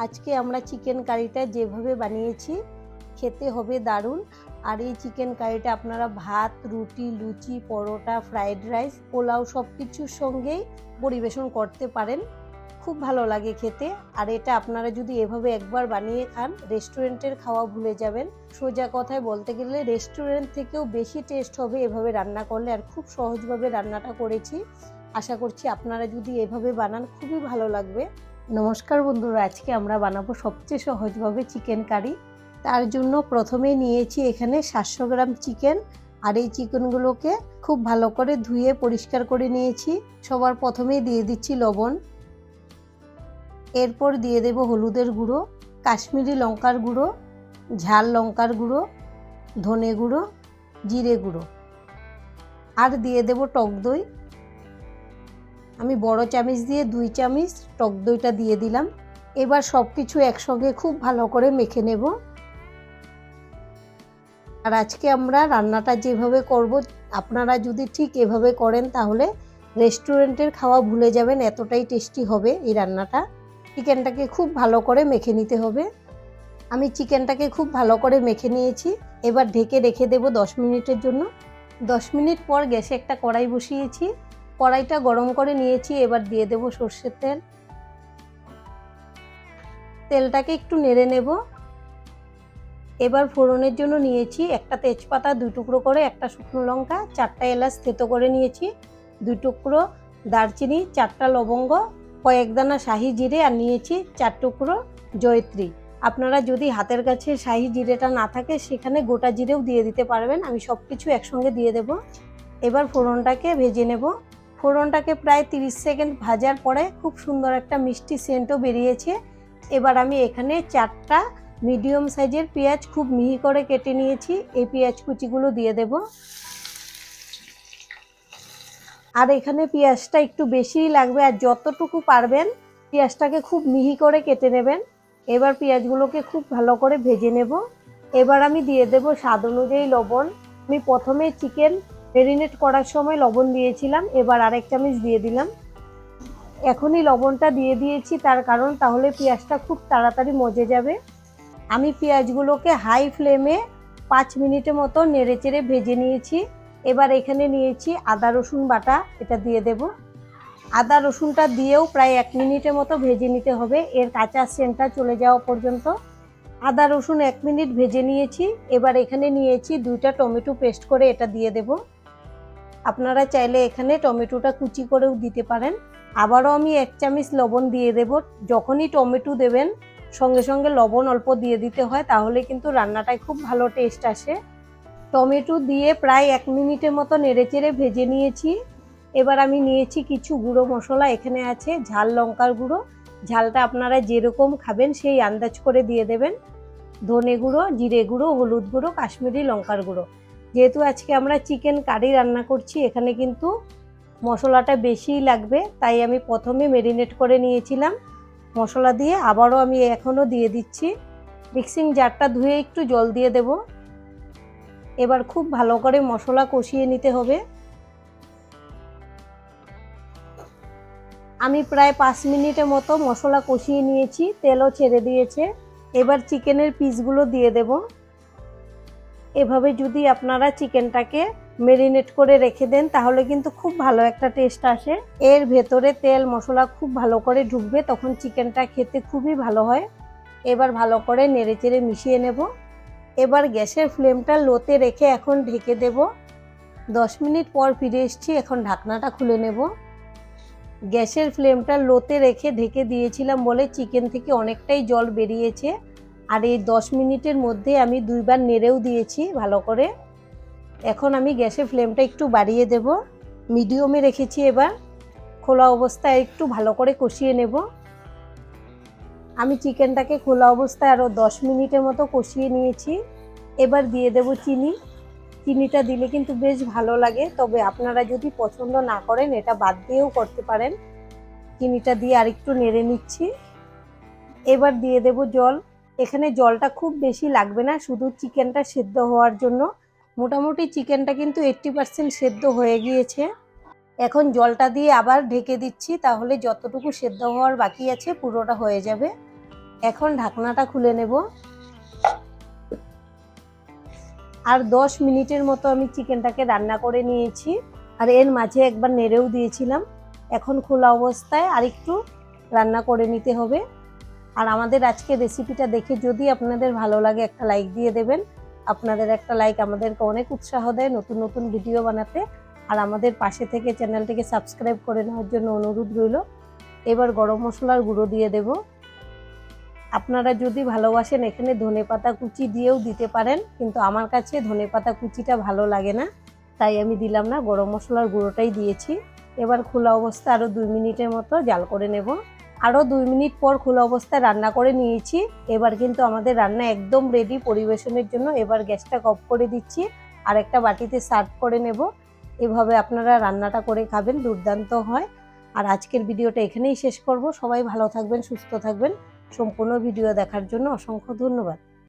আজকে আমরা চিকেন কারিটা যেভাবে বানিয়েছি খেতে হবে দারুণ। আর এই চিকেন কারিটা আপনারা ভাত, রুটি, লুচি, পরোটা, ফ্রাইড রাইস, পোলাও সব কিছুর সঙ্গেই পরিবেশন করতে পারেন। খুব ভালো লাগে খেতে। আর এটা আপনারা যদি এভাবে একবার বানিয়ে খান রেস্টুরেন্টের খাওয়া ভুলে যাবেন। সোজা কথায় বলতে গেলে রেস্টুরেন্ট থেকেও বেশি টেস্ট হবে এভাবে রান্না করলে। আর খুব সহজভাবে রান্নাটা করেছি। আশা করছি আপনারা যদি এভাবে বানান খুবই ভালো লাগবে। নমস্কার বন্ধুরা, আজকে আমরা বানাবো সবচেয়ে সহজভাবে চিকেন কারি। তার জন্য প্রথমে নিয়েছি এখানে 700 গ্রাম চিকেন। আর এই চিকেনগুলোকে খুব ভালো করে ধুয়ে পরিষ্কার করে নিয়েছি। সবার প্রথমেই দিয়ে দিচ্ছি লবণ, এরপর দিয়ে দেব হলুদের গুঁড়ো, কাশ্মীরি লঙ্কার গুঁড়ো, ঝাল লঙ্কার গুঁড়ো, ধনে গুঁড়ো, জিরে গুঁড়ো, আর দিয়ে দেব টক দই। আমি বড় চামচ দিয়ে 2 চামচ টক দইটা দিয়ে দিলাম। এবার সব কিছু একসঙ্গে খুব ভালো করে মেখে নেব। আর আজকে আমরা রান্নাটা যেভাবে করব আপনারা যদি ঠিক এভাবে করেন তাহলে রেস্টুরেন্টের খাওয়া ভুলে যাবেন, এতটাই টেস্টি হবে এই রান্নাটা। চিকেনটাকে খুব ভালো করে মেখে নিতে হবে। আমি চিকেনটাকে খুব ভালো করে মেখে নিয়েছি। এবার ঢেকে রেখে দেব 10 মিনিটের জন্য। 10 মিনিট পর গ্যাসে একটা কড়াই বসিয়েছি। কড়াইটা গরম করে নিয়েছি। এবার দিয়ে দেব সরষের তেল। তেলটাকে একটু নেড়ে নেব। এবার ফোড়নের জন্য নিয়েছি একটা তেজপাতা 2 টুকরো করে, একটা শুকনো লঙ্কা, 4টা এলাচ থেতো করে নিয়েছি, 2 টুকরো দারচিনি, 4টা লবঙ্গ, কয়েক দানা শাহি জিরে, আর নিয়েছি 4 টুকরো জয়িত্রী। আপনারা যদি হাতের কাছে শাহি জিরেটা না থাকে সেখানে গোটা জিরেও দিয়ে দিতে পারবেন। আমি সব কিছু একসঙ্গে দিয়ে দেব। এবার ফোড়নটাকে ভেজে নেব। ফোড়নটাকে প্রায় 30 সেকেন্ড ভাজার পরে খুব সুন্দর একটা মিষ্টি সেন্টও বেরিয়েছে। এবার আমি এখানে 4টা মিডিয়াম সাইজের পেঁয়াজ খুব মিহি করে কেটে নিয়েছি, এই পেঁয়াজ কুচিগুলো দিয়ে দেব। আর এখানে পেঁয়াজটা একটু বেশিই লাগবে, আর যতটুকু পারবেন পেঁয়াজটাকে খুব মিহি করে কেটে নেবেন। এবার পেঁয়াজগুলোকে খুব ভালো করে ভেজে নেব। এবার আমি দিয়ে দেব স্বাদ অনুযায়ী লবণ। আমি প্রথমে চিকেন ম্যারিনেট করার সময় লবণ দিয়েছিলাম, এবার আরেক চামচ দিয়ে দিলাম। এখনই লবণটা দিয়ে দিয়েছি তার কারণ তাহলে পেঁয়াজটা খুব তাড়াতাড়ি মজে যাবে। আমি পেঁয়াজগুলোকে হাই ফ্লেমে 5 মিনিটের মতো নেড়েচেড়ে ভেজে নিয়েছি। এবার এখানে নিয়েছি আদা রসুন বাটা, এটা দিয়ে দেব। আদা রসুনটা দিয়েও প্রায় 1 মিনিটের মতো ভেজে নিতে হবে, এর কাঁচা সেন্টটা চলে যাওয়া পর্যন্ত। আদা রসুন 1 মিনিট ভেজে নিয়েছি। এবার এখানে নিয়েছি 2টা টমেটো পেস্ট করে, এটা দিয়ে দেব। আপনারা চাইলে এখানে টমেটোটা কুচি করেও দিতে পারেন। আবারও আমি 1 চামচ লবণ দিয়ে দেব। যখনই টমেটো দেবেন সঙ্গে সঙ্গে লবণ অল্প দিয়ে দিতে হয়, তাহলে কিন্তু রান্নাটায় খুব ভালো টেস্ট আসে। টমেটো দিয়ে প্রায় 1 মিনিটের মতো নেড়েচেড়ে ভেজে নিয়েছি। এবার আমি নিয়েছি কিছু গুঁড়ো মশলা। এখানে আছে ঝাল লঙ্কার গুঁড়ো, ঝালটা আপনারা যেরকম খাবেন সেই আন্দাজ করে দিয়ে দেবেন। ধনে গুঁড়ো, জিরে গুঁড়ো, হলুদ গুঁড়ো, কাশ্মীরি লঙ্কার গুঁড়ো। যেহেতু আজকে আমরা চিকেন কারি রান্না করছি এখানে কিন্তু মশলাটা বেশিই লাগবে, তাই আমি প্রথমে ম্যারিনেট করে নিয়েছিলাম মশলা দিয়ে, আবারও আমি এখনও দিয়ে দিচ্ছি। মিক্সিং জারটা ধুয়ে একটু জল দিয়ে দেব। এবার খুব ভালো করে মশলা কষিয়ে নিতে হবে। আমি প্রায় 5 মিনিটের মতো মশলা কষিয়ে নিয়েছি, তেলও ছেড়ে দিয়েছে। এবার চিকেনের পিসগুলো দিয়ে দেব। এভাবে যদি আপনারা চিকেনটাকে ম্যারিনেট করে রেখে দেন তাহলে কিন্তু খুব ভালো একটা টেস্ট আসে। এর ভেতরে তেল মশলা খুব ভালো করে ঢুকবে, তখন চিকেনটা খেতে খুবই ভালো হয়। এবার ভালো করে নেড়েচেড়ে মিশিয়ে নেব। এবার গ্যাসের ফ্লেমটা লোতে রেখে এখন ঢেকে দেব। 10 মিনিট পর ফিরে এসেছি, এখন ঢাকনাটা খুলে নেব। গ্যাসের ফ্লেমটা লোতে রেখে ঢেকে দিয়েছিলাম বলে চিকেন থেকে অনেকটাই জল বেরিয়েছে। আর এই 10 মিনিটের মধ্যে আমি 2বার নেড়েও দিয়েছি ভালো করে। এখন আমি গ্যাসের ফ্লেমটা একটু বাড়িয়ে দেব, মিডিয়ামে রেখেছি। এবার খোলা অবস্থায় একটু ভালো করে কষিয়ে নেব। আমি চিকেনটাকে খোলা অবস্থায় আরও 10 মিনিটের মতো কষিয়ে নিয়েছি। এবার দিয়ে দেব চিনি। চিনিটা দিলে কিন্তু বেশ ভালো লাগে, তবে আপনারা যদি পছন্দ না করেন এটা বাদ দিয়েও করতে পারেন। চিনিটা দিয়ে আরেকটু নেড়ে নিচ্ছি। এবার দিয়ে দেব জল। এখানে জলটা খুব বেশি লাগবে না, শুধু চিকেনটা সেদ্ধ হওয়ার জন্য। মোটামুটি চিকেনটা কিন্তু 80% সেদ্ধ হয়ে গিয়েছে। এখন জলটা দিয়ে আবার ঢেকে দিচ্ছি, তাহলে যতটুকু সেদ্ধ হওয়ার বাকি আছে পুরোটা হয়ে যাবে। এখন ঢাকনাটা খুলে নেব। আর 10 মিনিটের মতো আমি চিকেনটাকে রান্না করে নিয়েছি। আর এর মাঝে একবার নেড়েও দিয়েছিলাম। এখন খোলা অবস্থায় আরেকটু রান্না করে নিতে হবে। আর আমাদের আজকের রেসিপিটা দেখে যদি আপনাদের ভালো লাগে একটা লাইক দিয়ে দেবেন। আপনাদের একটা লাইক আমাদেরকে অনেক উৎসাহ দেয় নতুন নতুন ভিডিও বানাতে। আর আমাদের পাশে থেকে চ্যানেলটিকে সাবস্ক্রাইব করে নেওয়ার জন্য অনুরোধ রইল। এবার গরম মশলার গুঁড়ো দিয়ে দেব। আপনারা যদি ভালোবাসেন এখানে ধনেপাতা কুচি দিয়েও দিতে পারেন, কিন্তু আমার কাছে ধনেপাতা কুচিটা ভালো লাগে না, তাই আমি দিলাম না, গরম মশলার গুঁড়োটাই দিয়েছি। এবার খোলা অবস্থায় আরও 2 মিনিটের মতো জাল করে নেব। আরও 2 মিনিট পর খোলা অবস্থায় রান্না করে নিয়েছি। এবার কিন্তু আমাদের রান্না একদম রেডি পরিবেশনের জন্য। এবার গ্যাসটা অফ করে দিচ্ছি আর একটা বাটিতে সার্ভ করে নেব। এভাবে আপনারা রান্নাটা করে খাবেন, দুর্দান্ত হয়। আর আজকের ভিডিওটা এখানেই শেষ করব। সবাই ভালো থাকবেন, সুস্থ থাকবেন। সম্পূর্ণ ভিডিও দেখার জন্য অসংখ্য ধন্যবাদ।